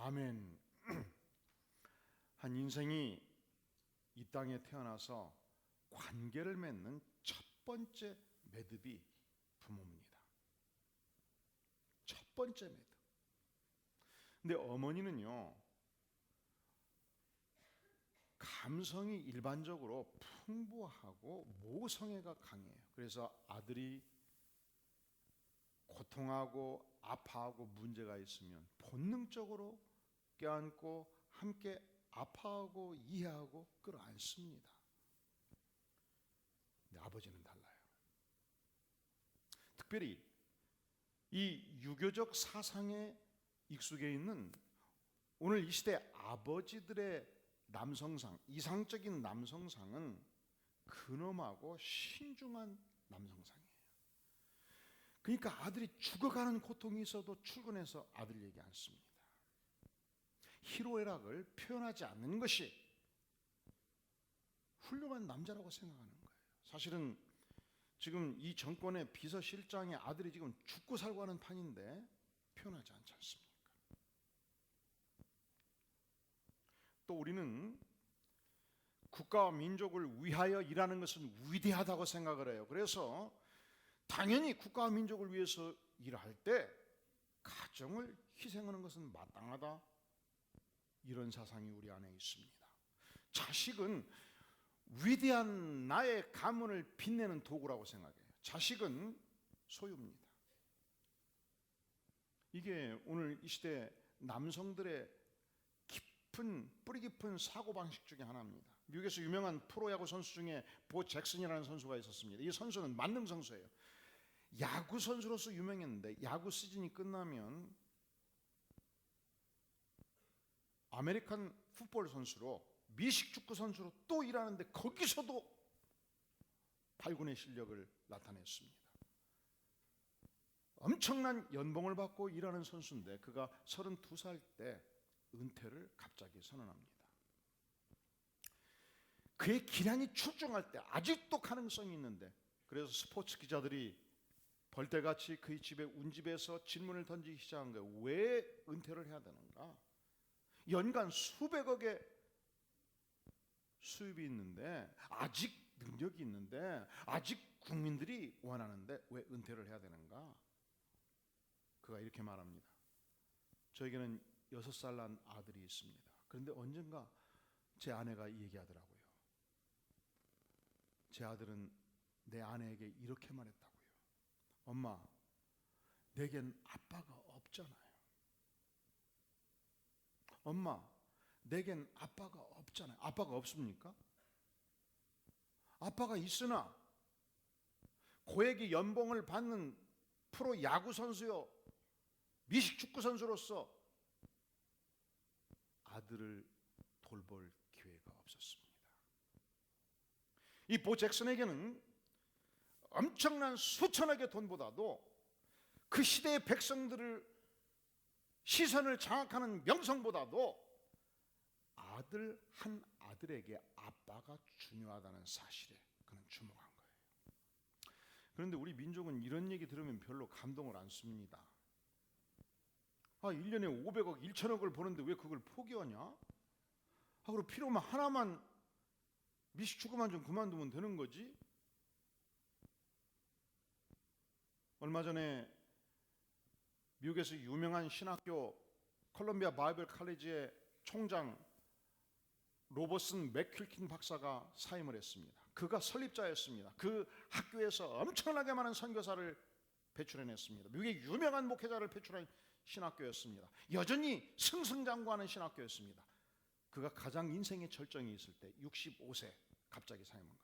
아멘. 한 인생이 이 땅에 태어나서 관계를 맺는 첫 번째 매듭이 부모입니다. 첫 번째 매듭. 근데 어머니는요, 감성이 일반적으로 풍부하고 모성애가 강해요. 그래서 아들이 고통하고 아파하고 문제가 있으면 본능적으로 껴안고 함께 아파하고 이해하고 끌어안습니다. 근데 아버지는 달라요. 특별히 이 유교적 사상에 익숙해 있는 오늘 이 시대 아버지들의 남성상, 이상적인 남성상은 근엄하고 신중한 남성상이에요. 그러니까 아들이 죽어가는 고통이 있어도 출근해서 아들 얘기 안 씁니다. 희로애락을 표현하지 않는 것이 훌륭한 남자라고 생각하는 거예요. 사실은 지금 이 정권의 비서실장의 아들이 지금 죽고 살고 하는 판인데 표현하지 않지 않습니까? 또 우리는 국가와 민족을 위하여 일하는 것은 위대하다고 생각을 해요. 그래서 당연히 국가와 민족을 위해서 일할 때 가정을 희생하는 것은 마땅하다, 이런 사상이 우리 안에 있습니다. 자식은 위대한 나의 가문을 빛내는 도구라고 생각해요. 자식은 소유입니다. 이게 오늘 이 시대 남성들의 뿌리 깊은 사고방식 중에 하나입니다. 미국에서 유명한 프로야구 선수 중에 보 잭슨이라는 선수가 있었습니다. 이 선수는 만능 선수예요. 야구 선수로서 유명했는데 야구 시즌이 끝나면 아메리칸 풋볼 선수로, 미식 축구 선수로 또 일하는데 거기서도 발군의 실력을 나타냈습니다. 엄청난 연봉을 받고 일하는 선수인데 그가 32살 때 은퇴를 갑자기 선언합니다. 그의 기량이 출중할 때 아직도 가능성이 있는데, 그래서 스포츠 기자들이 벌떼같이 그의 집에 운집에서 질문을 던지기 시작한 거예요. 왜 은퇴를 해야 되는가? 연간 수백억의 수입이 있는데, 아직 능력이 있는데, 아직 국민들이 원하는데 왜 은퇴를 해야 되는가? 그가 이렇게 말합니다. 저에게는 6살 난 아들이 있습니다. 그런데 언젠가 제 아내가 얘기하더라고요. 제 아들은 내 아내에게 이렇게 말했다고요. 엄마, 내겐 아빠가 없잖아요. 엄마, 내겐 아빠가 없잖아요. 아빠가 없습니까? 아빠가 있으나 고액의 연봉을 받는 프로 야구 선수요, 미식 축구 선수로서 아들을 돌볼 기회가 없었습니다. 이 보 잭슨에게는 엄청난 수천억의 돈보다도 그 시대의 백성들을 시선을 장악하는 명성보다도 아들 한 아들에게 아빠가 중요하다는 사실에 그는 주목한 거예요. 그런데 우리 민족은 이런 얘기 들으면 별로 감동을 안 씁니다. 1년에 500억, 1천억을 버는데 왜 그걸 포기하냐? 그리고 필요하면 하나만 미식축구만 좀 그만두면 되는 거지? 얼마 전에 미국에서 유명한 신학교 콜롬비아 바이블 칼리지의 총장 로버슨 맥큄킨 박사가 사임을 했습니다. 그가 설립자였습니다. 그 학교에서 엄청나게 많은 선교사를 배출해냈습니다. 미국의 유명한 목회자를 배출한 신학교였습니다. 여전히 승승장구하는 신학교였습니다. 그가 가장 인생의 절정이 있을 때 65세 갑자기 사임한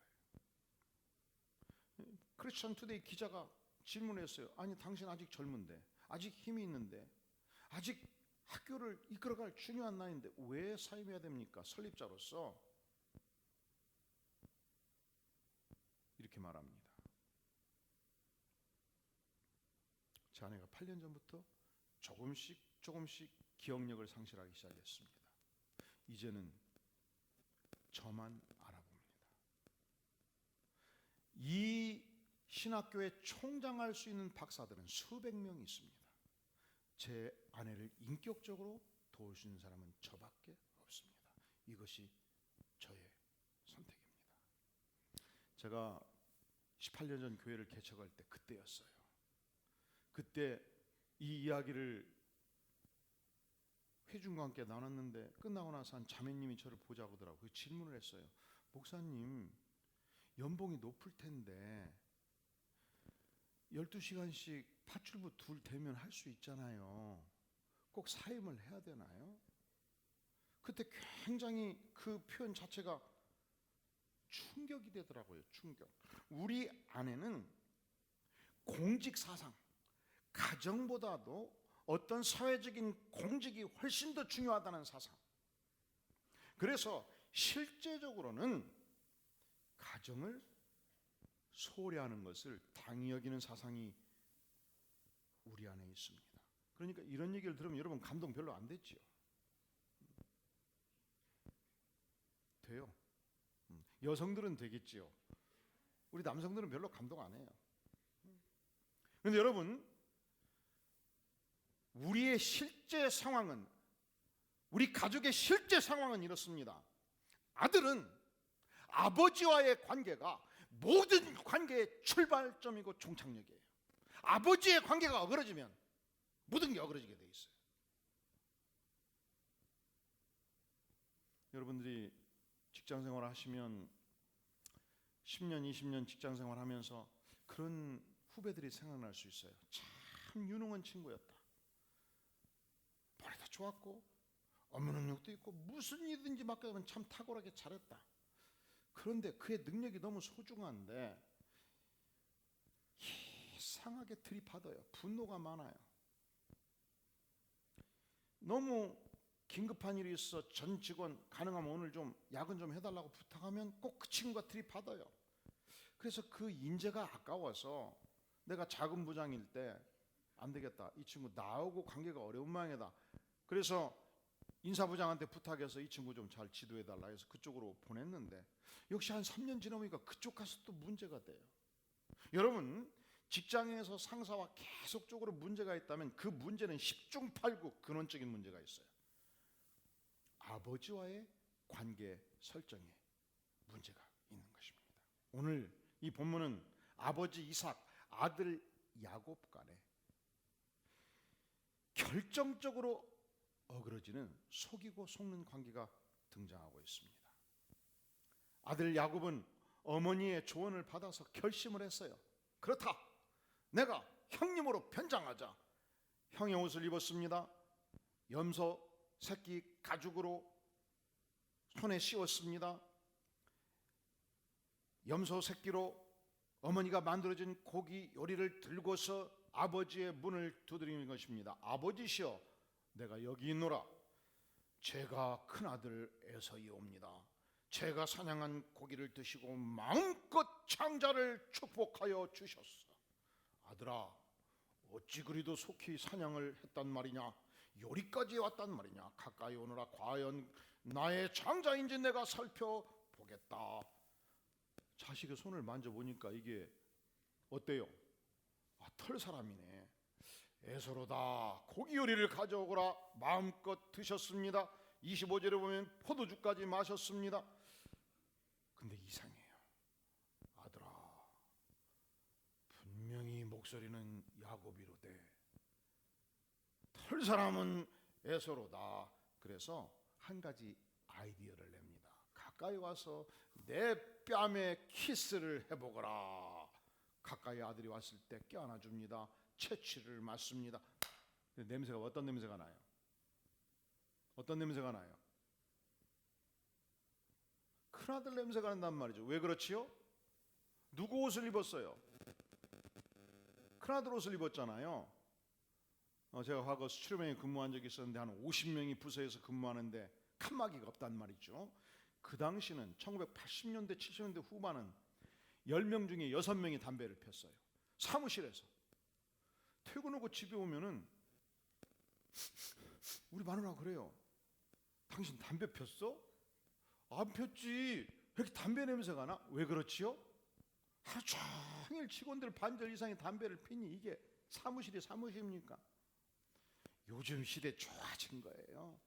거예요. 크리스천 투데이 기자가 질문했어요. 아니, 당신 아직 젊은데, 아직 힘이 있는데, 아직 학교를 이끌어갈 중요한 나이인데 왜 사임해야 됩니까? 설립자로서. 이렇게 말합니다. 제 아내가 8년 전부터 조금씩 기억력을 상실하기 시작했습니다. 이제는 저만 알아봅니다. 이 신학교에 총장할 수 있는 박사들은 수백 명 있습니다. 제 아내를 인격적으로 도우시는 사람은 저밖에 없습니다. 이것이 저의 선택입니다. 제가 18년 전 교회를 개척할 때 그때였어요. 그때 이 이야기를 회중과 함께 나눴는데 끝나고 나서 한 자매님이 저를 보자고 하더라고요. 그 질문을 했어요. 목사님, 연봉이 높을 텐데 12시간씩 파출부 둘 되면 할 수 있잖아요. 꼭 사임을 해야 되나요? 그때 굉장히 그 표현 자체가 충격이 되더라고요. 충격. 우리 안에는 공직 사상, 가정보다도 어떤 사회적인 공직이 훨씬 더 중요하다는 사상. 그래서 실제적으로는 가정을 소홀히 하는 것을 당연히 여기는 사상이 우리 안에 있습니다. 그러니까 이런 얘기를 들으면 여러분 감동 별로 안 됐지요? 돼요. 여성들은 되겠지요. 우리 남성들은 별로 감동 안 해요. 그런데 여러분, 우리의 실제 상황은, 우리 가족의 실제 상황은 이렇습니다. 아들은 아버지와의 관계가 모든 관계의 출발점이고 종착역이에요. 아버지의 관계가 어그러지면 모든 게 어그러지게 돼 있어요. 여러분들이 직장 생활 하시면 10년, 20년 직장 생활 하면서 그런 후배들이 생각날 수 있어요. 참 유능한 친구였다. 머리도 좋았고 업무 능력도 있고 무슨 일이든지 맡겨면 참 탁월하게 잘했다. 그런데 그의 능력이 너무 소중한데 이상하게 들이받아요. 분노가 많아요. 너무 긴급한 일이 있어 전 직원 가능하면 오늘 좀 야근 좀 해달라고 부탁하면 꼭 그 친구가 들이받아요. 그래서 그 인재가 아까워서 내가 자금 부장일 때 안 되겠다. 이 친구 나하고 관계가 어려운 모양이다. 그래서 인사부장한테 부탁해서 이 친구 좀 잘 지도해달라 해서 그쪽으로 보냈는데 역시 한 3년 지나보니까 그쪽 가서 또 문제가 돼요. 여러분, 직장에서 상사와 계속적으로 문제가 있다면 그 문제는 10중 8구 근원적인 문제가 있어요. 아버지와의 관계 설정에 문제가 있는 것입니다. 오늘 이 본문은 아버지 이삭, 아들 야곱 간에 결정적으로 어그러지는 속이고 속는 관계가 등장하고 있습니다. 아들 야곱은 어머니의 조언을 받아서 결심을 했어요. 그렇다, 내가 형님으로 변장하자. 형의 옷을 입었습니다. 염소 새끼 가죽으로 손에 씌웠습니다. 염소 새끼로 어머니가 만들어진 고기 요리를 들고서 아버지의 문을 두드리는 것입니다. 아버지시여, 내가 여기 있노라. 제가 큰아들 에서이옵니다. 제가 사냥한 고기를 드시고 마음껏 창자를 축복하여 주셨어. 아들아, 어찌 그리도 속히 사냥을 했단 말이냐? 요리까지 왔단 말이냐? 가까이 오너라. 과연 나의 장자인지 내가 살펴보겠다. 자식의 손을 만져보니까 이게 어때요? 털 사람이네. 에서로다, 고기 요리를 가져오거라. 마음껏 드셨습니다. 25절에 보면 포도주까지 마셨습니다. 근데 이상해요. 아들아, 분명히 목소리는 야곱이로되 털 사람은 에서로다. 그래서 한 가지 아이디어를 냅니다. 가까이 와서 내 뺨에 키스를 해보거라. 가까이 아들이 왔을 때 껴안아줍니다. 채취를 맞습니다. 냄새가 어떤 냄새가 나요? 어떤 냄새가 나요? 큰아들 냄새가 난단 말이죠. 왜 그렇지요? 누구 옷을 입었어요? 큰아들 옷을 입었잖아요. 제가 과거 수출용에 근무한 적이 있었는데 한 50명이 부서에서 근무하는데 칸막이가 없단 말이죠. 그 당시는 1980년대 70년대 후반은 10명 중에 6명이 담배를 폈어요. 사무실에서. 퇴근하고 집에 오면은 우리 마누라가 그래요. 당신 담배 폈어? 안 폈지. 왜 이렇게 담배 냄새가 나? 왜 그렇지요? 하루 종일 직원들 반절 이상의 담배를 피니 이게 사무실이 사무실입니까? 요즘 시대 좋아진 거예요.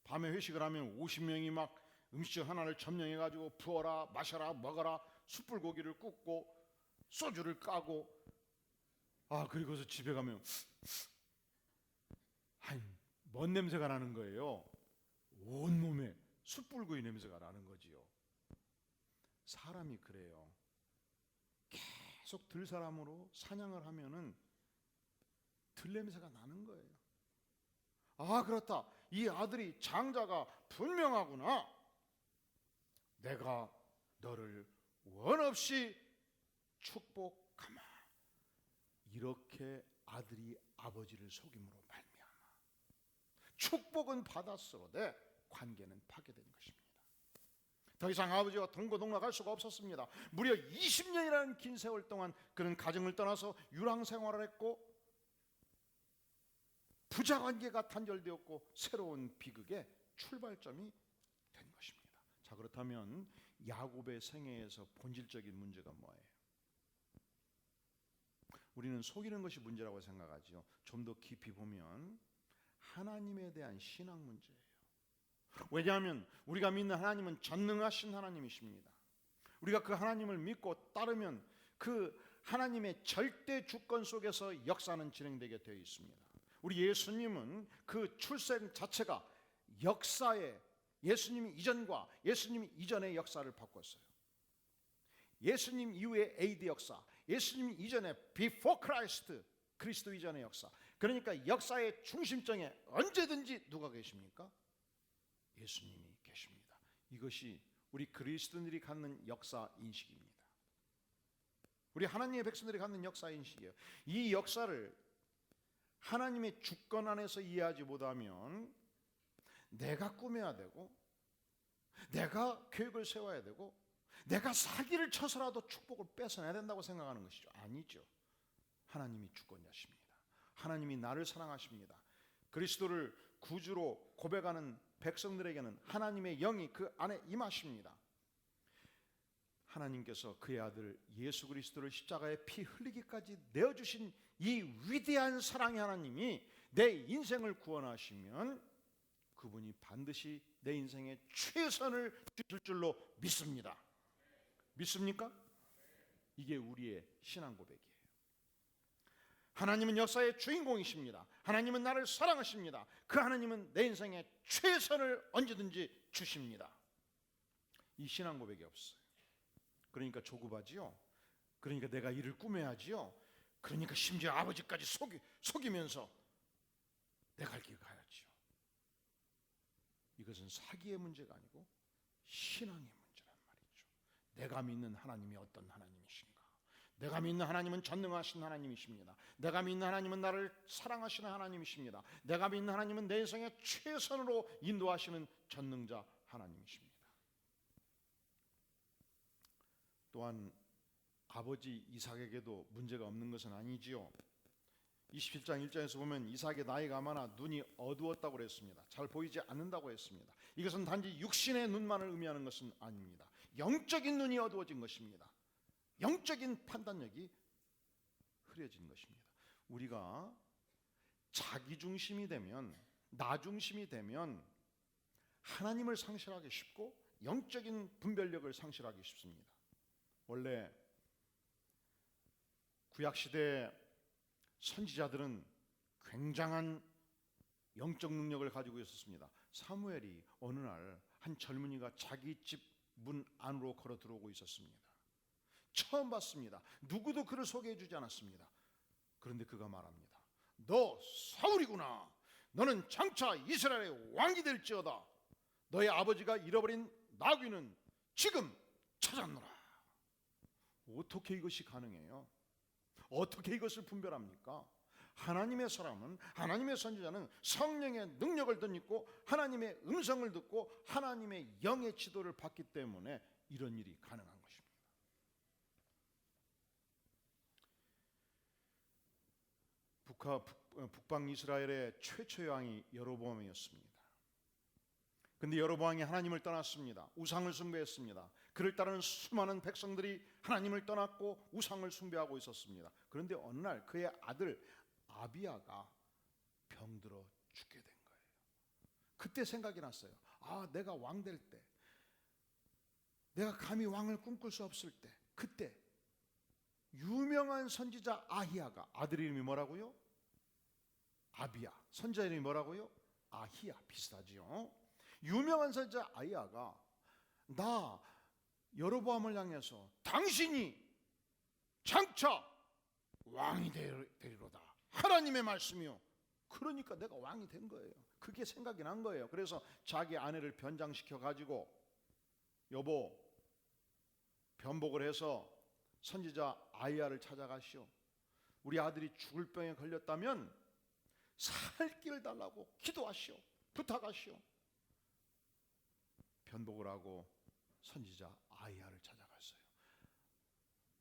밤에 회식을 하면 50명이 막 음식 하나를 점령해가지고 부어라 마셔라 먹어라 숯불고기를 굽고 소주를 까고 그리고서 집에 가면 뭔 냄새가 나는 거예요. 온몸에 숯불구이 냄새가 나는 거지요. 사람이 그래요. 계속 들사람으로 사냥을 하면은 들냄새가 나는 거예요. 그렇다. 이 아들이 장자가 분명하구나. 내가 너를 원없이 축복하마. 이렇게 아들이 아버지를 속임으로 말미암아 축복은 받았으로되 관계는 파괴된 것입니다. 더 이상 아버지와 동거동락할 수가 없었습니다. 무려 20년이라는 긴 세월 동안 그는 가정을 떠나서 유랑 생활을 했고 부자 관계가 단절되었고 새로운 비극의 출발점이 된 것입니다. 자, 그렇다면 야곱의 생애에서 본질적인 문제가 뭐예요? 우리는 속이는 것이 문제라고 생각하죠. 좀 더 깊이 보면 하나님에 대한 신앙 문제예요. 왜냐하면 우리가 믿는 하나님은 전능하신 하나님이십니다. 우리가 그 하나님을 믿고 따르면 그 하나님의 절대 주권 속에서 역사는 진행되게 되어 있습니다. 우리 예수님은 그 출생 자체가 역사의 예수님 이전과 예수님 이전의 역사를 바꿨어요. 예수님 이후의 AD 역사, 예수님 이전의 Before Christ, 그리스도 이전의 역사. 그러니까 역사의 중심점에 언제든지 누가 계십니까? 예수님이 계십니다. 이것이 우리 그리스도인들이 갖는 역사 인식입니다. 우리 하나님의 백성들이 갖는 역사 인식이에요. 이 역사를 하나님의 주권 안에서 이해하지 못하면 내가 꾸며야 되고 내가 계획을 세워야 되고 내가 사기를 쳐서라도 축복을 뺏어내야 된다고 생각하는 것이죠. 아니죠. 하나님이 주권자십니다. 하나님이 나를 사랑하십니다. 그리스도를 구주로 고백하는 백성들에게는 하나님의 영이 그 안에 임하십니다. 하나님께서 그의 아들 예수 그리스도를 십자가에 피 흘리기까지 내어주신 이 위대한 사랑의 하나님이 내 인생을 구원하시면 그분이 반드시 내 인생에 최선을 주실 줄로 믿습니다. 믿습니까? 이게 우리의 신앙 고백이에요. 하나님은 역사의 주인공이십니다. 하나님은 나를 사랑하십니다. 그 하나님은 내 인생에 최선을 언제든지 주십니다. 이 신앙 고백이 없어요. 그러니까 조급하지요. 그러니까 내가 일을 꾸며야지요. 그러니까 심지어 아버지까지 속이면서 내 갈 길 가야지요. 이것은 사기의 문제가 아니고 신앙의 문제란 말이죠. 내가 믿는 하나님이 어떤 하나님이신가? 내가 믿는 하나님은 전능하신 하나님이십니다. 내가 믿는 하나님은 나를 사랑하시는 하나님이십니다. 내가 믿는 하나님은 내 인생에 최선으로 인도하시는 전능자 하나님이십니다. 또한 아버지 이삭에게도 문제가 없는 것은 아니지요. 27장 1절에서 보면 이삭의 나이가 많아 눈이 어두웠다고 그랬습니다. 잘 보이지 않는다고 했습니다. 이것은 단지 육신의 눈만을 의미하는 것은 아닙니다. 영적인 눈이 어두워진 것입니다. 영적인 판단력이 흐려진 것입니다. 우리가 자기중심이 되면, 나중심이 되면 하나님을 상실하기 쉽고 영적인 분별력을 상실하기 쉽습니다. 원래 구약시대 선지자들은 굉장한 영적 능력을 가지고 있었습니다. 사무엘이 어느 날 한 젊은이가 자기 집 문 안으로 걸어 들어오고 있었습니다. 처음 봤습니다. 누구도 그를 소개해 주지 않았습니다. 그런데 그가 말합니다. 너 사울이구나. 너는 장차 이스라엘의 왕이 될지어다. 너의 아버지가 잃어버린 나귀는 지금 찾았노라. 어떻게 이것이 가능해요? 어떻게 이것을 분별합니까? 하나님의 사람은, 하나님의 선지자는 성령의 능력을 덧입고 하나님의 음성을 듣고 하나님의 영의 지도를 받기 때문에 이런 일이 가능한 것입니다. 북방 이스라엘의 최초의 왕이 여로보암이었습니다. 그런데 여로보암이 하나님을 떠났습니다. 우상을 숭배했습니다. 그를 따르는 수많은 백성들이 하나님을 떠났고 우상을 숭배하고 있었습니다. 그런데 어느 날 그의 아들 아비야가 병들어 죽게 된 거예요. 그때 생각이 났어요. 아, 내가 왕 될 때, 내가 감히 왕을 꿈꿀 수 없을 때, 그때 유명한 선지자 아히야가, 아들 이름이 뭐라고요? 아비야. 선지자 이름이 뭐라고요? 아히야. 비슷하지요. 유명한 선지자 아히야가 나 여로보암을 향해서 당신이 장차 왕이 되리로다, 하나님의 말씀이요. 그러니까 내가 왕이 된 거예요. 그게 생각이 난 거예요. 그래서 자기 아내를 변장시켜 가지고, 여보, 변복을 해서 선지자 아히야를 찾아가시오. 우리 아들이 죽을 병에 걸렸다면 살 길을 달라고 기도하시오. 부탁하시오. 변복을 하고 선지자 아히야를 찾아갔어요.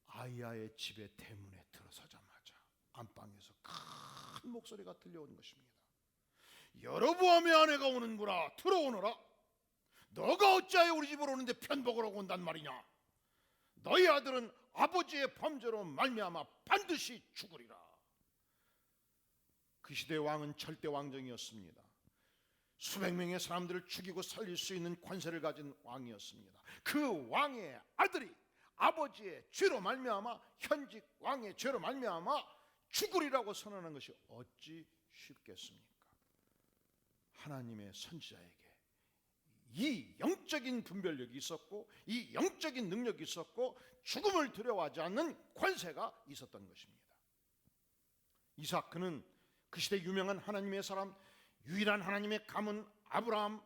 아히야의 집의 대문에 들어서자마자 안방에서 큰 목소리가 들려오는 것입니다. 여로보암의 아내가 오는구나. 들어오너라. 너가 어찌하여 우리 집으로 오는데 편복을 하고 온단 말이냐. 너희 아들은 아버지의 범죄로 말미암아 반드시 죽으리라. 그 시대의 왕은 절대 왕정이었습니다. 수백 명의 사람들을 죽이고 살릴 수 있는 권세를 가진 왕이었습니다. 그 왕의 아들이 아버지의 죄로 말미암아, 현직 왕의 죄로 말미암아 죽으리라고 선언한 것이 어찌 쉽겠습니까? 하나님의 선지자에게 이 영적인 분별력이 있었고, 이 영적인 능력이 있었고, 죽음을 두려워하지 않는 권세가 있었던 것입니다. 이삭, 그는 그 시대 유명한 하나님의 사람, 유일한 하나님의 가문 아브라함,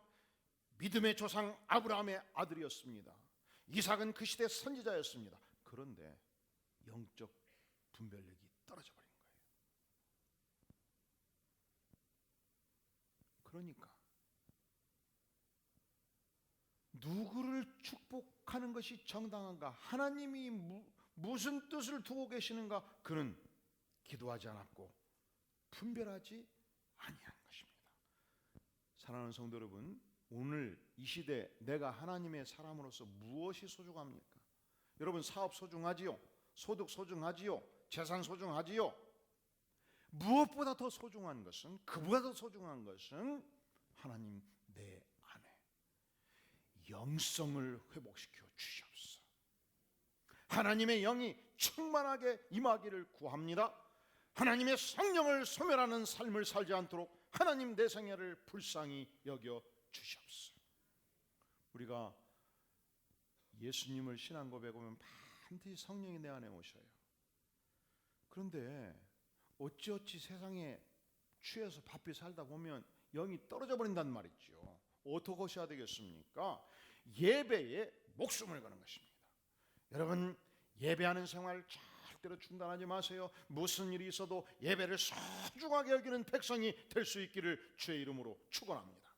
믿음의 조상 아브라함의 아들이었습니다. 이삭은 그 시대 선지자였습니다. 그런데 영적 분별력이 떨어져 버린 거예요. 그러니까 누구를 축복하는 것이 정당한가, 하나님이 무슨 뜻을 두고 계시는가, 그는 기도하지 않았고 분별하지 아니한 것입니다. 사랑하는 성도 여러분, 오늘 이 시대 내가 하나님의 사람으로서 무엇이 소중합니까? 여러분, 사업 소중하지요? 소득 소중하지요? 재산 소중하지요? 무엇보다 더 소중한 것은, 그보다 더 소중한 것은 하나님 내 안에 영성을 회복시켜 주시옵소서. 하나님의 영이 충만하게 임하기를 구합니다. 하나님의 성령을 소멸하는 삶을 살지 않도록 하나님 내 생애를 불쌍히 여겨 주시옵소서. 우리가 예수님을 신앙 고백하면 반드시 성령이 내 안에 오셔요. 그런데 어찌어찌 세상에 취해서 바삐 살다 보면 영이 떨어져 버린단 말이죠. 어떻게 하셔야 되겠습니까? 예배에 목숨을 거는 것입니다. 여러분, 예배하는 생활 절대로 중단하지 마세요. 무슨 일이 있어도 예배를 소중하게 여기는 백성이 될 수 있기를 주의 이름으로 축원합니다.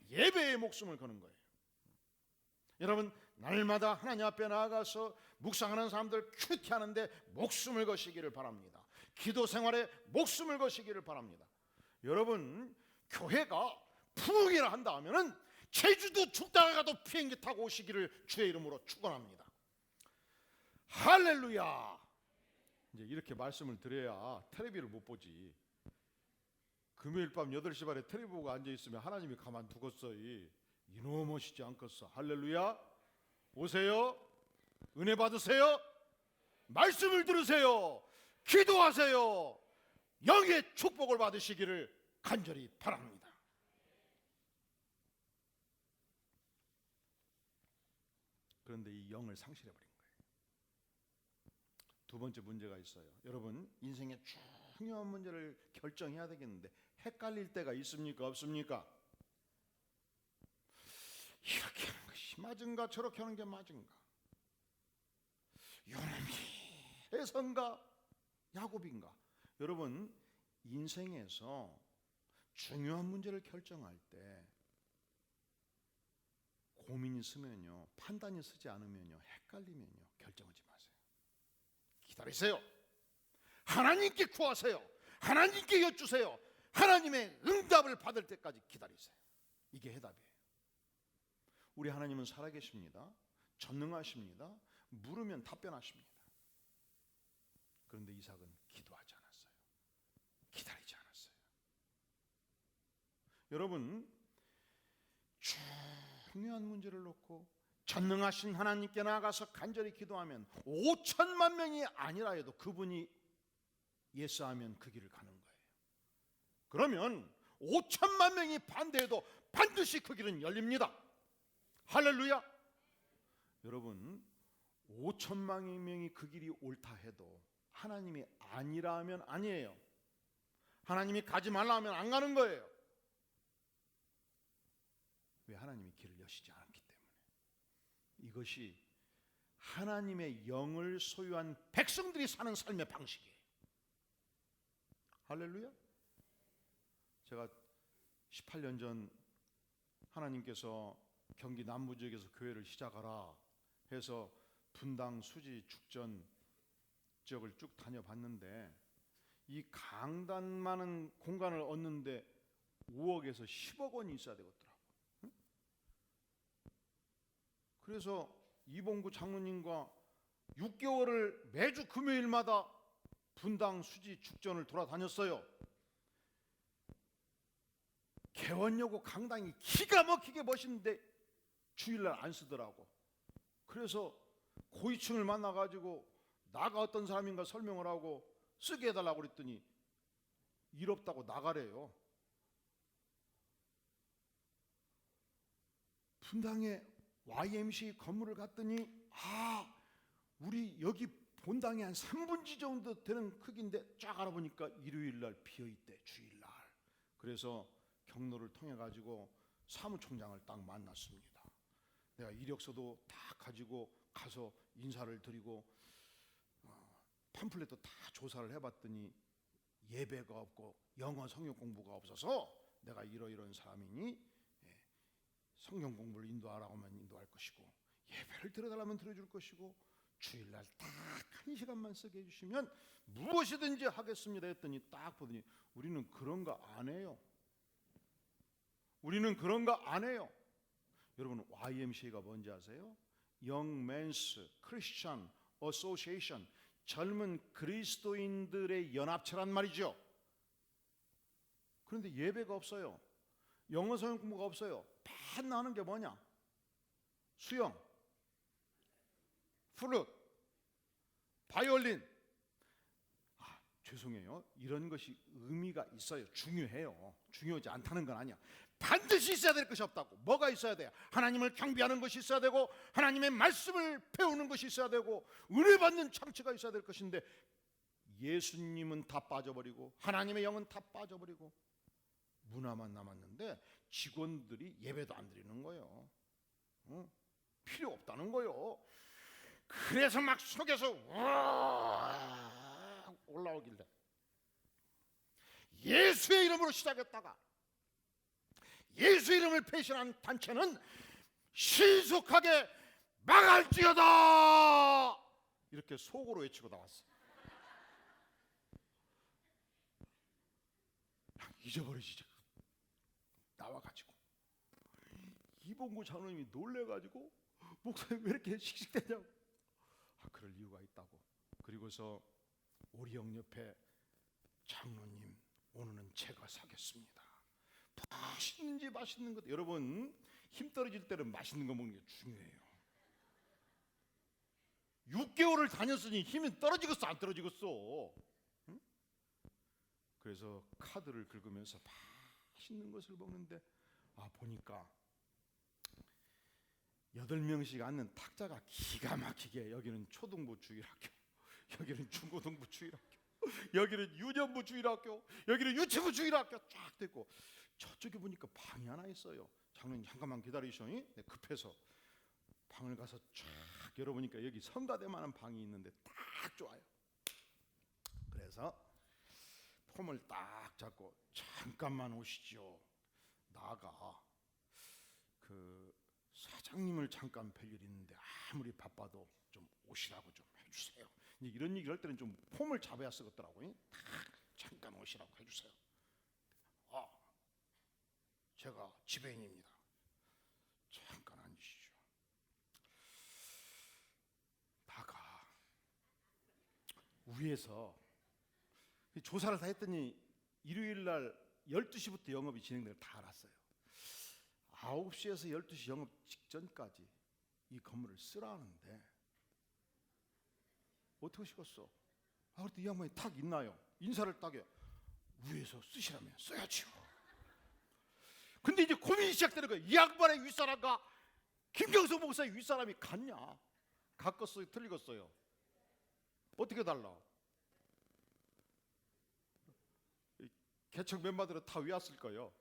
예배에 목숨을 거는 거예요. 여러분, 날마다 하나님 앞에 나아가서 묵상하는 사람들 큐티하는데 목숨을 거시기를 바랍니다. 기도 생활에 목숨을 거시기를 바랍니다. 여러분, 교회가 부흥이라 한다 하면은 제주도 죽다가 가도 비행기 타고 오시기를 주의 이름으로 축원합니다. 할렐루야. 이제 이렇게 말씀을 드려야 텔레비를 못 보지. 금요일 밤 8시 반에 텔레비 보고 앉아있으면 하나님이 가만두겠어. 이놈하시지 않겠어. 할렐루야. 오세요. 은혜 받으세요. 말씀을 들으세요. 기도하세요. 영의 축복을 받으시기를 간절히 바랍니다. 그런데 이 영을 상실해버린 거예요. 두 번째 문제가 있어요. 여러분, 인생의 중요한 문제를 결정해야 되겠는데 헷갈릴 때가 있습니까? 없습니까? 이렇게 하는 것이 맞은가, 저렇게 하는 게 맞은가, 요놈이 에서인가 야곱인가. 여러분, 인생에서 중요한 문제를 결정할 때 고민이 쓰면요, 판단이 쓰지 않으면요, 헷갈리면요, 결정하지 마세요. 기다리세요. 하나님께 구하세요. 하나님께 여쭈세요. 하나님의 응답을 받을 때까지 기다리세요. 이게 해답이에요. 우리 하나님은 살아계십니다. 전능하십니다. 물으면 답변하십니다. 그런데 이삭은 기도하지 않았어요. 기다리지 않았어요. 여러분, 중요한 문제를 놓고 전능하신 하나님께 나아가서 간절히 기도하면 5천만 명이 아니라 해도 그분이 예스하면 그 길을 가는 거예요. 그러면 5천만 명이 반대해도 반드시 그 길은 열립니다. 할렐루야. 여러분, 5천만 명이 그 길이 옳다 해도 하나님이 아니라 하면 아니에요. 하나님이 가지 말라 하면 안 가는 거예요. 왜? 하나님이 길을 여시지 않았기 때문에. 이것이 하나님의 영을 소유한 백성들이 사는 삶의 방식이에요. 할렐루야. 제가 18년 전 하나님께서 경기 남부 지역에서 교회를 시작하라 해서 분당, 수지, 죽전 지역을 쭉 다녀봤는데 이 강단 많은 공간을 얻는데 5억에서 10억 원이 있어야 되겠더라고요. 그래서 이봉구 장로님과 6개월을 매주 금요일마다 분당, 수지, 죽전을 돌아다녔어요. 개원여고 강당이 기가 막히게 멋있는데 주일날 안 쓰더라고. 그래서 고위층을 만나가지고 나가 어떤 사람인가 설명을 하고 쓰게 해달라고 그랬더니 일 없다고 나가래요. 분당에 YMCA 건물을 갔더니 우리 여기 본당이 한 3분지 정도 되는 크기인데 쫙 알아보니까 일요일날 비어있대. 주일날. 그래서 경로를 통해 가지고 사무총장을 딱 만났습니다. 내가 이력서도 다 가지고 가서 인사를 드리고 팜플렛도 다 조사를 해봤더니 예배가 없고 영어 성경 공부가 없어서 내가 이러이러한 사람이니 성경 공부를 인도하라고만 인도할 것이고 예배를 드려달라면 드려줄 것이고 주일날 딱 1시간만 쓰게 해주시면 무엇이든지 하겠습니다 했더니 딱 보더니 우리는 그런 거 안 해요. 우리는 그런 거 안 해요. 여러분, YMCA가 뭔지 아세요? Young Men's Christian Association, 젊은 그리스도인들의 연합체란 말이죠. 그런데 예배가 없어요. 영어 성경 공부가 없어요. 맨날 하는 게 뭐냐? 수영, 플룻, 바이올린. 죄송해요. 이런 것이 의미가 있어요. 중요해요. 중요하지 않다는 건 아니야. 반드시 있어야 될 것이 없다고. 뭐가 있어야 돼요? 하나님을 경배하는 것이 있어야 되고 하나님의 말씀을 배우는 것이 있어야 되고 은혜 받는 창치가 있어야 될 것인데 예수님은 다 빠져버리고 하나님의 영은 다 빠져버리고 문화만 남았는데 직원들이 예배도 안 드리는 거예요. 필요 없다는 거예요. 그래서 막 속에서 올라오길래 예수의 이름으로 시작했다가 예수 이름을 배신한 단체는 신속하게 망할지어다 이렇게 속으로 외치고 나왔어요. 잊어버리시죠. 나와가지고 이봉구 장로님이 놀래가지고 목사님 왜 이렇게 씩씩대냐고. 그럴 이유가 있다고. 그리고서 우리 형 옆에 장로님 오늘은 제가 사겠습니다. 맛있는지 맛있는 것. 여러분, 힘 떨어질 때는 맛있는 거 먹는 게 중요해요. 6개월을 다녔으니 힘이 떨어지겠어 안 떨어지겠어? 응? 그래서 카드를 긁으면서 맛있는 것을 먹는데 보니까 8명씩 앉는 탁자가 기가 막히게 여기는 초등부 주일학교, 여기는 중고등부 주일학교, 여기는 유년부 주일학교, 여기는 유치부 주일학교 쫙 됐고 저쪽에 보니까 방이 하나 있어요. 장로님 잠깐만 기다리시오. 급해서 방을 가서 쫙 열어보니까 여기 성가대만한 방이 있는데 딱 좋아요. 그래서 폼을 딱 잡고 잠깐만 오시죠. 나가 그 사장님을 잠깐 뵐 일이 있는데 아무리 바빠도 좀 오시라고 좀 해주세요. 이런 얘기를 할 때는 좀 폼을 잡아야 쓰겠더라고요. 딱 잠깐 오시라고 해주세요. 제가 지배인입니다. 잠깐 앉으시죠. 다가 위에서 조사를 다 했더니 일요일날 12시부터 영업이 진행될 다 알았어요. 9시에서 12시 영업 직전까지 이 건물을 쓰라는데 어떻게 하시겠어? 그랬더니 이 양반이 탁 있나요? 인사를 딱 해요. 위에서 쓰시라면 써야지요. 근데 이제 고민이 시작되는 거예요. 이 양반의 윗사람과 김경수 목사의 윗사람이 같냐? 같겠어요? 틀리겠어요? 어떻게 달라? 개척 멤버들은 다 외웠을 거예요.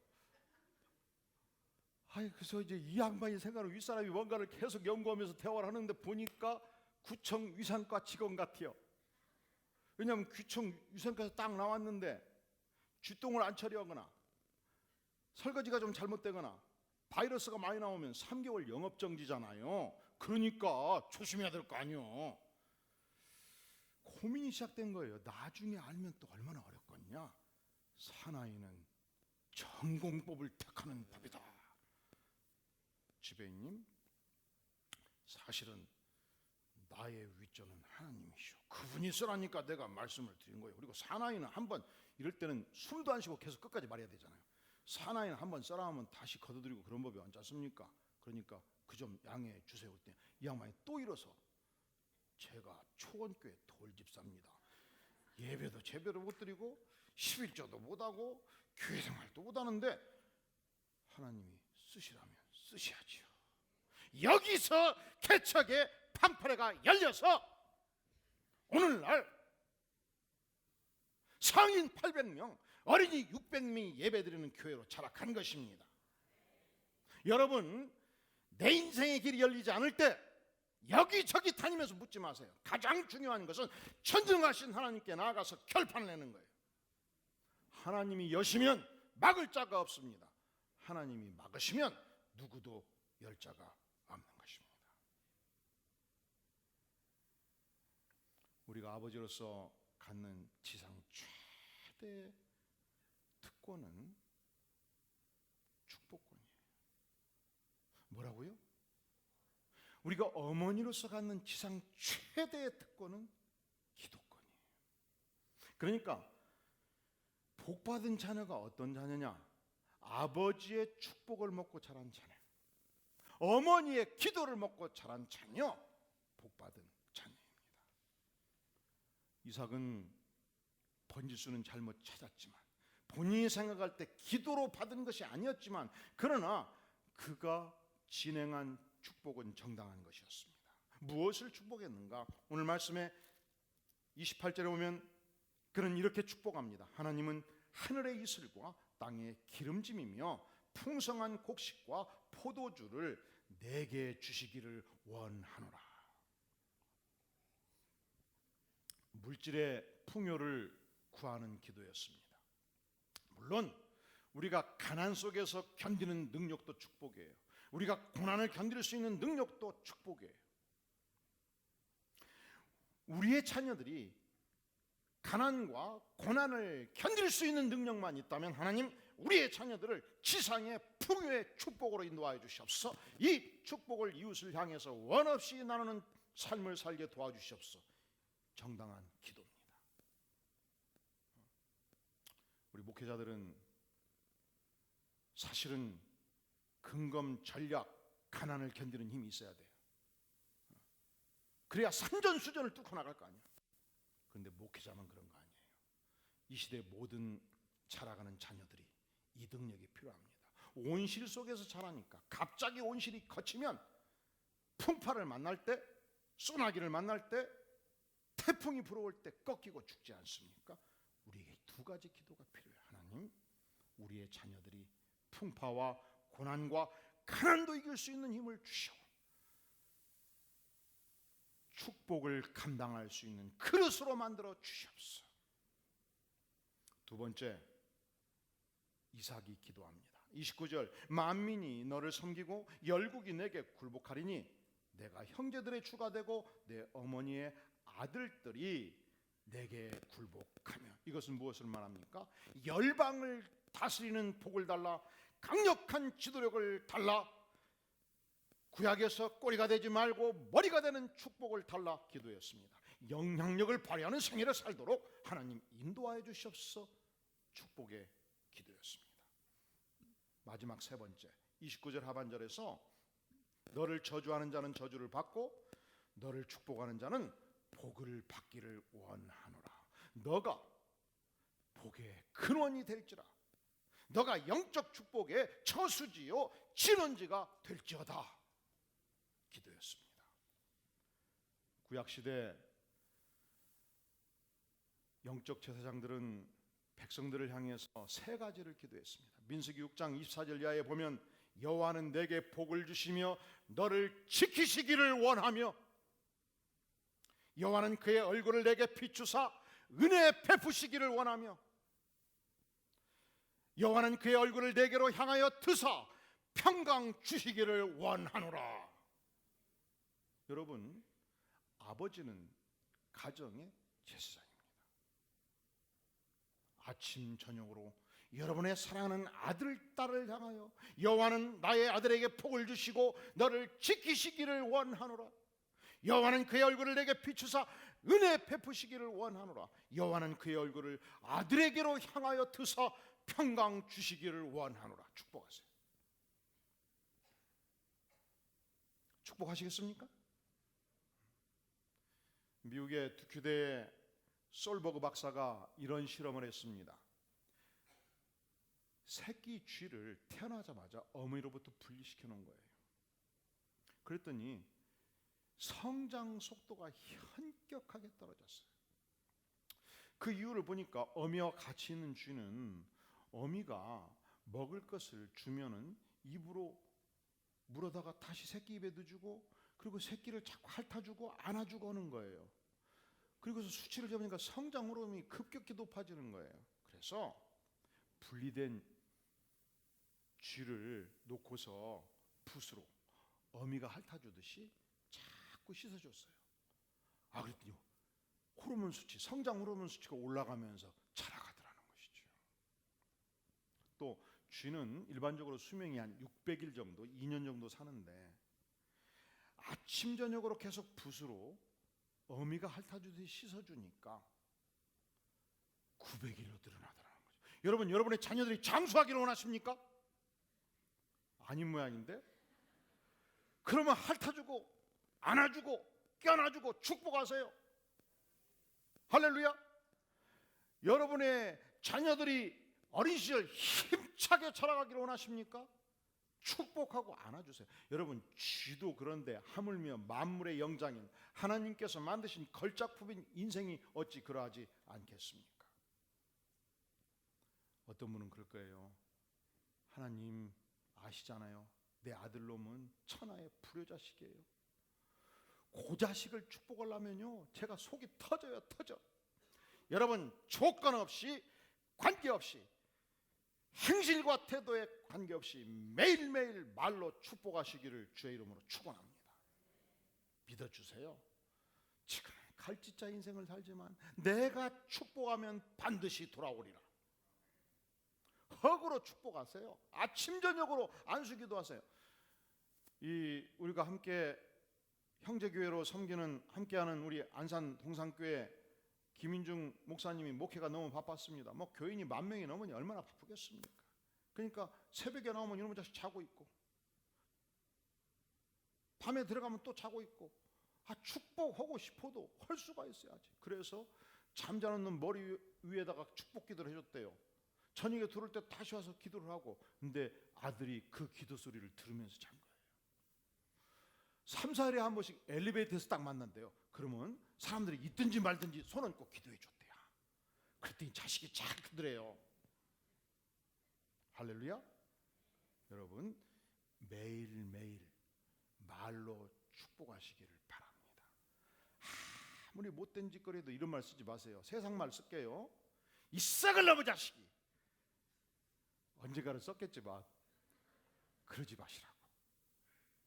그래서 이제 이 양반이 생각하는 윗사람이 뭔가를 계속 연구하면서 대화를 하는데 보니까 구청 위상과 직원 같아요. 왜냐하면 구청 위상과에서 딱 나왔는데 쥐똥을 안 처리하거나 설거지가 좀 잘못되거나 바이러스가 많이 나오면 3개월 영업정지잖아요. 그러니까 조심해야 될 거 아니에요. 고민이 시작된 거예요. 나중에 알면 또 얼마나 어렵겠냐. 사나이는 전공법을 택하는 법이다. 지배인님, 사실은 나의 윗전은 하나님이시오. 그분이 쓰라니까 내가 말씀을 드린 거예요. 그리고 사나이는 한번 이럴 때는 숨도 안 쉬고 계속 끝까지 말해야 되잖아요. 사나이는 한번 써라 하면 다시 거둬들이고 그런 법이 없지 않습니까? 그러니까 그 점 양해해 주세요. 그때 이 양반이 또 일어서 제가 초원교회 돌집사입니다. 예배도 제대로 못 드리고 11조도 못하고 교회 생활도 못하는데 하나님이 쓰시라면 쓰셔야지요. 여기서 개척의 판파레가 열려서 오늘날 성인 800명, 어린이 600명이 예배드리는 교회로 자라간 것입니다. 여러분, 내 인생의 길이 열리지 않을 때 여기저기 다니면서 묻지 마세요. 가장 중요한 것은 전능하신 하나님께 나아가서 결판을 내는 거예요. 하나님이 여시면 막을 자가 없습니다. 하나님이 막으시면 누구도 열 자가 없는 것입니다. 우리가 아버지로서 갖는 지상 최대 특권은 축복권이에요. 뭐라고요? 우리가 어머니로서 갖는 지상 최대의 특권은 기도권이에요. 그러니까 복받은 자녀가 어떤 자녀냐? 아버지의 축복을 먹고 자란 자녀, 어머니의 기도를 먹고 자란 자녀, 복받은 자녀입니다. 이삭은 번지수는 잘못 찾았지만, 본인이 생각할 때 기도로 받은 것이 아니었지만, 그러나 그가 진행한 축복은 정당한 것이었습니다. 무엇을 축복했는가? 오늘 말씀에 28절에 보면 그는 이렇게 축복합니다. 하나님은 하늘의 이슬과 땅의 기름짐이며 풍성한 곡식과 포도주를 내게 주시기를 원하노라. 물질의 풍요를 구하는 기도였습니다. 물론 우리가 가난 속에서 견디는 능력도 축복이에요. 우리가 고난을 견딜 수 있는 능력도 축복이에요. 우리의 자녀들이 가난과 고난을 견딜 수 있는 능력만 있다면 하나님, 우리의 자녀들을 지상의 풍요의 축복으로 인도하여 주시옵소서. 이 축복을 이웃을 향해서 원없이 나누는 삶을 살게 도와주시옵소서. 정당한 기도입니다. 우리 목회자들은 사실은 근검전략, 가난을 견디는 힘이 있어야 돼요. 그래야 산전수전을 뚫고 나갈 거 아니에요. 그런데 목회자만 그런 거 아니에요. 이 시대 모든 자라가는 자녀들이 이 능력이 필요합니다. 온실 속에서 자라니까 갑자기 온실이 거치면 풍파를 만날 때, 소나기를 만날 때, 태풍이 불어올 때 꺾이고 죽지 않습니까? 우리에게 두 가지 기도가 필요해요. 하나님, 우리의 자녀들이 풍파와 고난과 가난도 이길 수 있는 힘을 주시오. 축복을 감당할 수 있는 그릇으로 만들어 주시옵소서. 두 번째, 이삭이 기도합니다. 29절, 만민이 너를 섬기고 열국이 내게 굴복하리니 내가 형제들의 주가 되고 내 어머니의 아들들이 내게 굴복하며. 이것은 무엇을 말합니까? 열방을 다스리는 복을 달라, 강력한 지도력을 달라, 구약에서 꼬리가 되지 말고 머리가 되는 축복을 달라 기도했습니다. 영향력을 발휘하는 생애를 살도록 하나님 인도하여 주시옵소서. 축복의 기도였습니다. 마지막 세 번째, 29절 하반절에서 너를 저주하는 자는 저주를 받고 너를 축복하는 자는 복을 받기를 원하노라. 너가 복의 근원이 될지라. 너가 영적 축복의 처수지요 진원지가 될지어다. 기도였습니다. 구약시대 영적 제사장들은 백성들을 향해서 세 가지를 기도했습니다. 민수기 6장 24절 이하에 보면 여호와는 내게 복을 주시며 너를 지키시기를 원하며 여호와는 그의 얼굴을 내게 비추사 은혜 베푸시기를 원하며 여호와는 그의 얼굴을 내게로 향하여 드사 평강 주시기를 원하노라. 여러분, 아버지는 가정의 제사장입니다. 아침 저녁으로 여러분의 사랑하는 아들, 딸을 향하여 여호와는 나의 아들에게 복을 주시고 너를 지키시기를 원하노라. 여호와는 그의 얼굴을 내게 비추사 은혜 베푸시기를 원하노라. 여호와는 그의 얼굴을 아들에게로 향하여 드사 평강 주시기를 원하노라. 축복하세요. 축복하시겠습니까? 미국의 두큐대의 솔버그 박사가 이런 실험을 했습니다. 새끼 쥐를 태어나자마자 어머니로부터 분리시켜 놓은 거예요. 그랬더니 성장 속도가 현격하게 떨어졌어요. 그 이유를 보니까 어미와 같이 있는 쥐는 어미가 먹을 것을 주면은 입으로 물어다가 다시 새끼 입에 넣어주고, 그리고 새끼를 자꾸 핥아주고 안아주고 하는 거예요. 그리고서 수치를 잡으니까 성장 호르몬이 급격히 높아지는 거예요. 그래서 분리된 쥐를 놓고서 붓으로 어미가 핥아주듯이 자꾸 씻어줬어요. 그랬더니 호르몬 수치, 성장 호르몬 수치가 올라가면서 자라가더라는 것이죠. 또 쥐는 일반적으로 수명이 한 600일 정도, 2년 정도 사는데 아침 저녁으로 계속 붓으로 어미가 핥아주듯이 씻어주니까 900일로 늘어나더라는 거죠. 여러분, 여러분의 자녀들이 장수하기를 원하십니까? 아닌 모양인데? 그러면 핥아주고 안아주고 껴안아주고 축복하세요. 할렐루야. 여러분의 자녀들이 어린 시절 힘차게 자라가기를 원하십니까? 축복하고 안아주세요. 여러분, 쥐도 그런데 하물며 만물의 영장인 하나님께서 만드신 걸작품인 인생이 어찌 그러하지 않겠습니까? 어떤 분은 그럴 거예요. 하나님 아시잖아요. 내 아들놈은 천하의 불효자식이에요. 그 자식을 축복하려면요, 제가 속이 터져요, 터져. 여러분, 조건 없이, 관계없이, 행실과 태도에 관계없이 매일매일 말로 축복하시기를 주의 이름으로 축원합니다. 믿어주세요. 지금 갈짓자 인생을 살지만 내가 축복하면 반드시 돌아오리라. 헉으로 축복하세요. 아침 저녁으로 안수기도 하세요. 우리가 함께 형제교회로 섬기는, 함께하는 우리 안산 동산교회 김인중 목사님이 목회가 너무 바빴습니다. 교인이 10,000명이 넘으니 얼마나 바쁘겠습니까? 그러니까 새벽에 나오면 이놈의 자식 자고 있고, 밤에 들어가면 또 자고 있고, 축복하고 싶어도 할 수가 있어야지. 그래서 잠자는 놈 머리 위에다가 축복 기도를 해줬대요. 저녁에 들어올 때 다시 와서 기도를 하고, 근데 아들이 그 기도 소리를 들으면서 잔 거예요. 3, 4일에 한 번씩 엘리베이터에서 딱 만난대요. 그러면 사람들이 있든지 말든지 손 얹고 기도해 줬대요. 그랬더니 자식이 잘 크더래요. 할렐루야. 여러분, 매일매일 말로 축복하시기를 바랍니다. 아무리 못된 짓거리도 이런 말 쓰지 마세요. 세상 말 쓸게요. 이 썩을 놈의 자식이. 언젠가는 썼겠지만 그러지 마시라고.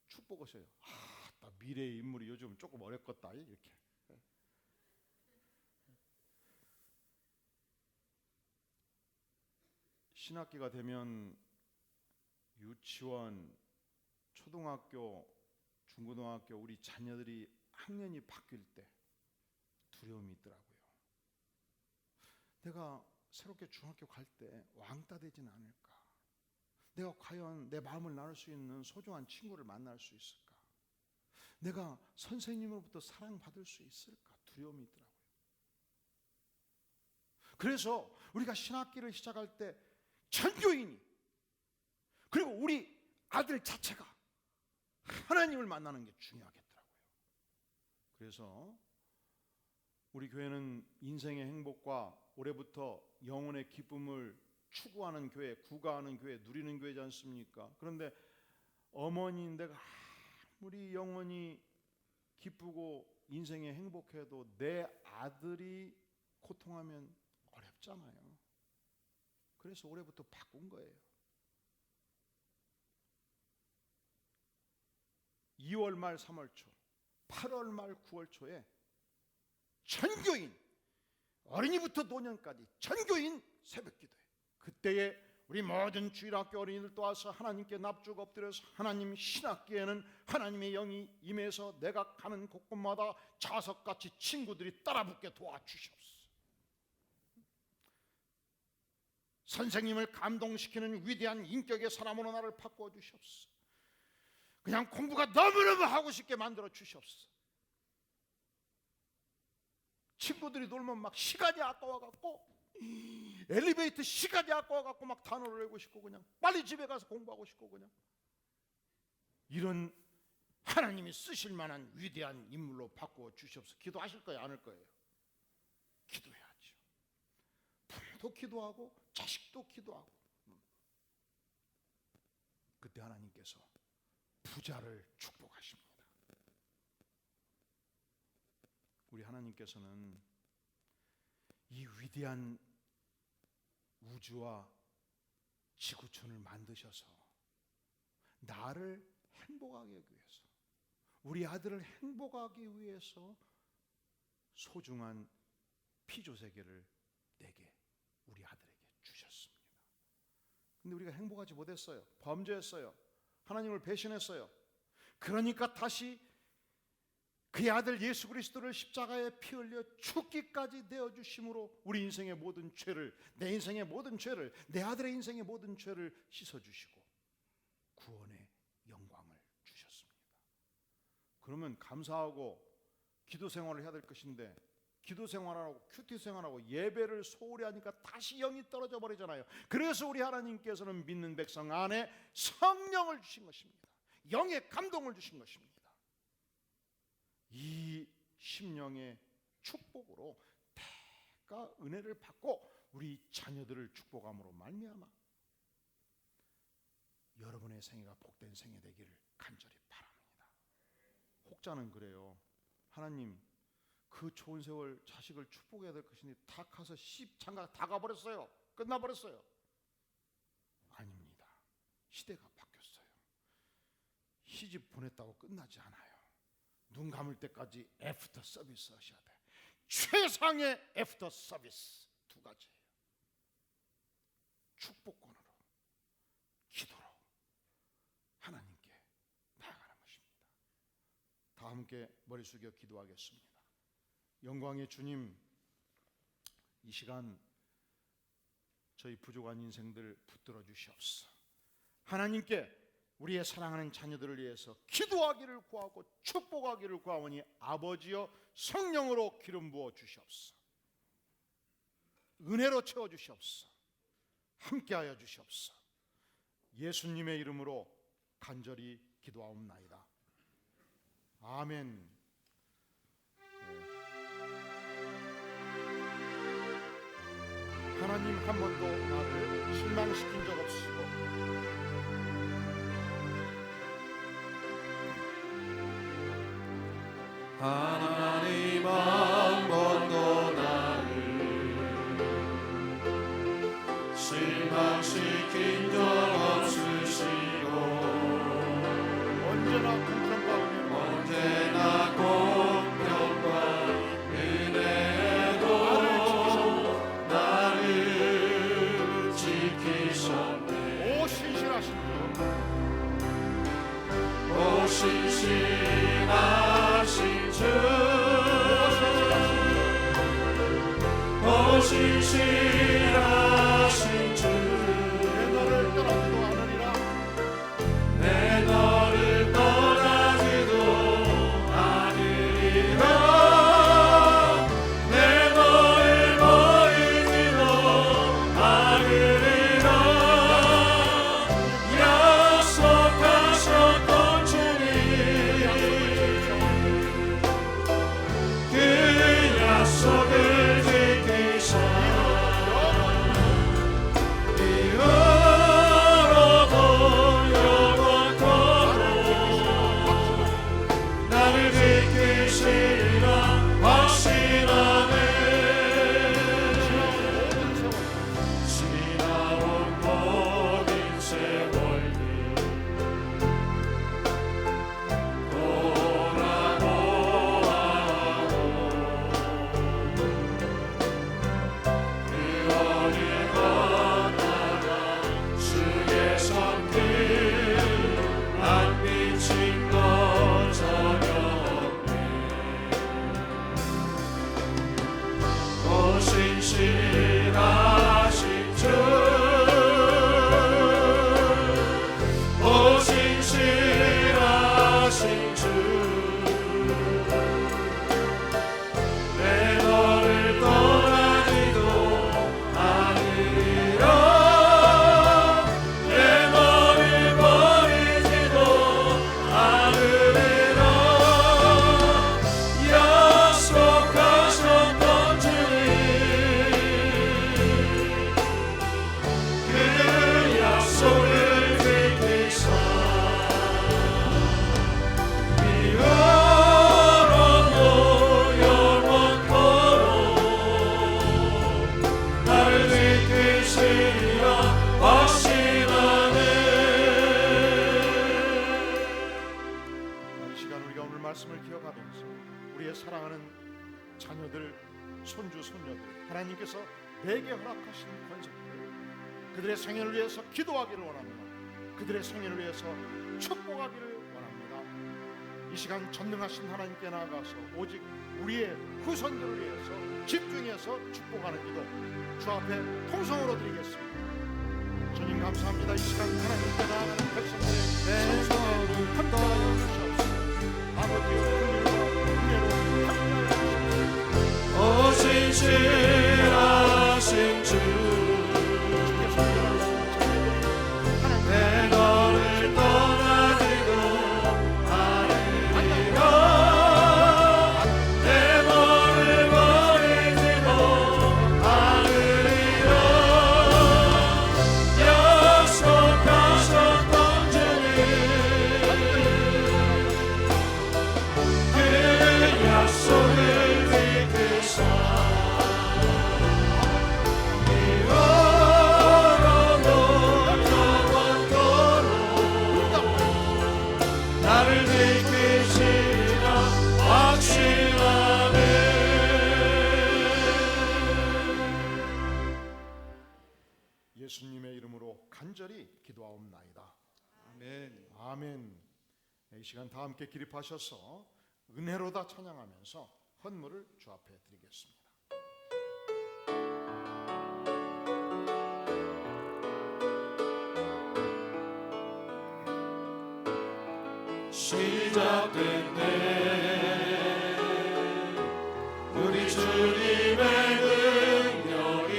축복하셔요. 나 미래의 인물이 요즘 조금 어렵겠다, 이렇게. 신학기가 되면 유치원, 초등학교, 중고등학교 우리 자녀들이 학년이 바뀔 때 두려움이 있더라고요. 내가 새롭게 중학교 갈 때 왕따 되진 않을까? 내가 과연 내 마음을 나눌 수 있는 소중한 친구를 만날 수 있을까? 내가 선생님으로부터 사랑받을 수 있을까? 두려움이 있더라고요. 그래서 우리가 신학기를 시작할 때 전교인이, 그리고 우리 아들 자체가 하나님을 만나는 게 중요하겠더라고요. 그래서 우리 교회는 인생의 행복과 올해부터 영혼의 기쁨을 추구하는 교회, 구가하는 교회, 누리는 교회지 않습니까? 그런데 어머니인 내가 아무리 영혼이 기쁘고 인생에 행복해도 내 아들이 고통하면 어렵잖아요. 그래서 올해부터 바꾼 거예요. 2월 말 3월 초, 8월 말 9월 초에 전교인, 어린이부터 노년까지 전교인 새벽기도회, 그때에 우리 모든 주일학교 어린이들도 와서 하나님께 납죽 엎드려서 하나님, 신학기에는 하나님의 영이 임해서 내가 가는 곳곳마다 자석같이 친구들이 따라붙게 도와주시옵소서. 선생님을 감동시키는 위대한 인격의 사람으로 나를 바꾸어 주시옵소서. 그냥 공부가 너무너무 하고 싶게 만들어 주시옵소서. 친구들이 놀면 막 시간이 아까워갖고, 엘리베이터 시간이 아까워갖고 막 단어를 외우고 싶고, 그냥 빨리 집에 가서 공부하고 싶고, 그냥 이런 하나님이 쓰실 만한 위대한 인물로 바꾸어 주시옵소서. 기도하실 거예요, 안 할 거예요? 기도해야죠. 부모도 기도하고 자식도 기도하고. 그때 하나님께서 부자를 축복하십니다. 우리 하나님께서는 이 위대한 우주와 지구촌을 만드셔서 나를 행복하게 하기 위해서, 우리 아들을 행복하기 위해서 소중한 피조세계를 내게, 우리 아들에게 주셨습니다. 근데 우리가 행복하지 못했어요. 범죄했어요. 하나님을 배신했어요. 그러니까 다시 그의 아들 예수 그리스도를 십자가에 피 흘려 죽기까지 내어주심으로 우리 인생의 모든 죄를, 내 인생의 모든 죄를, 내 아들의 인생의 모든 죄를 씻어주시고 구원의 영광을 주셨습니다. 그러면 감사하고 기도 생활을 해야 될 것인데, 기도 생활하고 큐티 생활하고 예배를 소홀히 하니까 다시 영이 떨어져 버리잖아요. 그래서 우리 하나님께서는 믿는 백성 안에 성령을 주신 것입니다. 영의 감동을 주신 것입니다. 이 심령의 축복으로 대가 은혜를 받고 우리 자녀들을 축복함으로 말미암아 여러분의 생애가 복된 생애 되기를 간절히 바랍니다. 혹자는 그래요. 하나님, 그 좋은 세월 자식을 축복해야 될 것인데 다 가서 장가 다 가버렸어요. 끝나버렸어요. 아닙니다. 시대가 바뀌었어요. 시집 보냈다고 끝나지 않아요. 눈 감을 때까지 애프터 서비스 하셔야 돼. 최상의 애프터 서비스 두 가지예요. 축복권으로, 기도로 하나님께 나아가는 것입니다. 다 함께 머리 숙여 기도하겠습니다. 영광의 주님, 이 시간 저희 부족한 인생들 붙들어 주시옵소서. 하나님께 우리의 사랑하는 자녀들을 위해서 기도하기를 구하고 축복하기를 구하오니 아버지여 성령으로 기름 부어 주시옵소서. 은혜로 채워 주시옵소서. 함께하여 주시옵소서. 예수님의 이름으로 간절히 기도하옵나이다. 아멘. 하나님 한 번도 나를 실망시킨 적 없으시고 하나님 한 번도 나를 실망시킨 적 없으시고 언제나 공평과 은혜로 나를 지키셨네. 오 신실하신 주, 오 신실하신 주, 오 신실하신 주, 내 너를 떠나지도 않으리라. 말씀을 기억하면서 우리의 사랑하는 자녀들, 손주, 손녀들, 하나님께서 내게 허락하신 권속들, 그들의 생애를 위해서 기도하기를 원합니다. 그들의 생애를 위해서 축복하기를 원합니다. 이 시간 전능하신 하나님께 나아가서 오직 우리의 후손들을 위해서 집중해서 축복하는 기도 주 앞에 통성으로 드리겠습니다. 주님 감사합니다. 이 시간 하나님께 나아가는 백성들의 손속에 함께하여 주시옵소서. 아버지의 은혜로 함께하여 주시옵소서. 오신 신하신 주 주께서 내 너를 떠나지도 않으리라 내 너를 버리지도 않으리라 약속하셨던 주님 그 약속을 지키사 나를 지키시라 확신하네. 예수님의 이름으로 간절히 기도하옵나이다. 아멘. 아멘. 이 시간 다 함께 기립하셔서 은혜로다 찬양하면서 헌물을 주 앞에 드리겠습니다. 시작됐네 우리 주님의 능력이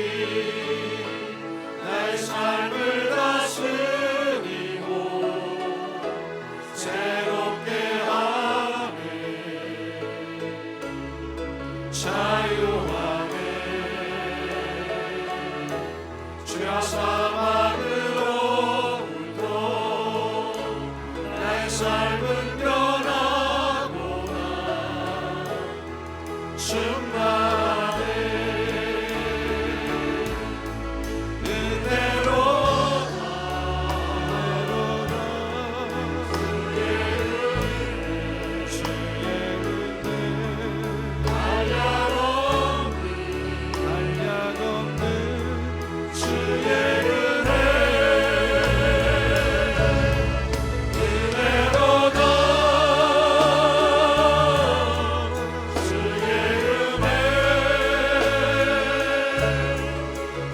나의 삶을 다스리고 새롭게 하네 자유하네 주야 사망으로부터 나의 삶은 변하구나 충만해 은혜로다 주의 은혜 한량없는 주의 은혜로다 주의 은혜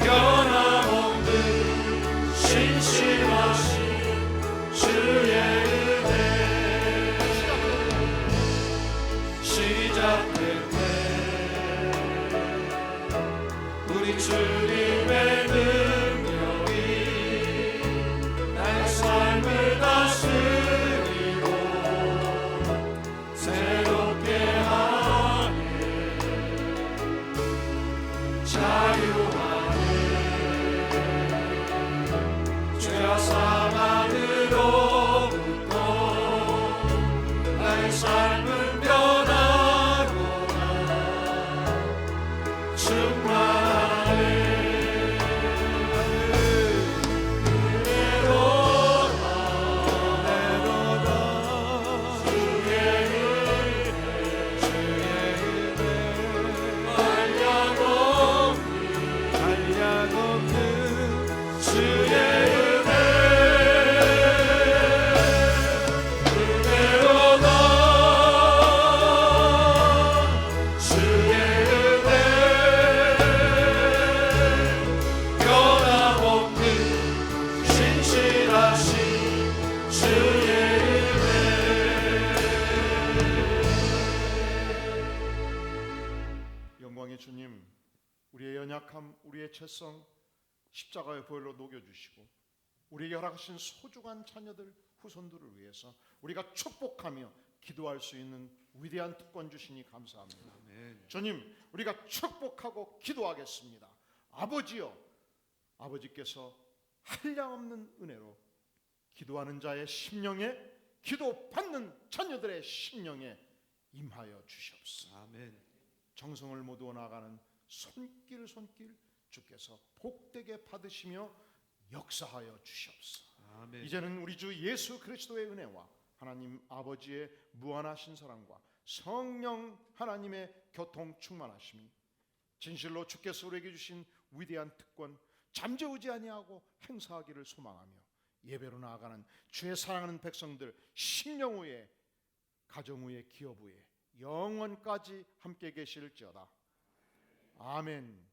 변함없는 신실하신 주의 은혜 시작됐네 우리 주님의 능력이 나의 삶을 다스리고 새롭게 하네 자유하네 죄와 사망으로부터 나의 삶은 변하구나 충만해 은혜로다 주의 은혜 한량없는 주의 은혜 은혜로다 주의 은혜 변함없는 신실하신 주의 은혜 영광의 주님, 우리의 연약함, 우리의 죄성 십자가의 보혈로 녹여주시고 우리에게 허락하신 소중한 자녀들, 후손들을 위해서 우리가 축복하며 기도할 수 있는 위대한 특권 주시니 감사합니다. 주님, 우리가 축복하고 기도하겠습니다. 아버지여, 아버지께서 한량없는 은혜로 기도하는 자의 심령에, 기도받는 자녀들의 심령에 임하여 주시옵소서. 아멘. 정성을 모두어 나가는 손길 주께서 복되게 받으시며 역사하여 주시옵소서. 아멘. 이제는 우리 주 예수 그리스도의 은혜와 하나님 아버지의 무한하신 사랑과 성령 하나님의 교통 충만하심이 진실로 주께서 우리에게 주신 위대한 특권 잠재우지 아니하고 행사하기를 소망하며 예배로 나아가는 주의 사랑하는 백성들 심령 후에 가정 후에 기업 후에 영원까지 함께 계실지어다. 아멘.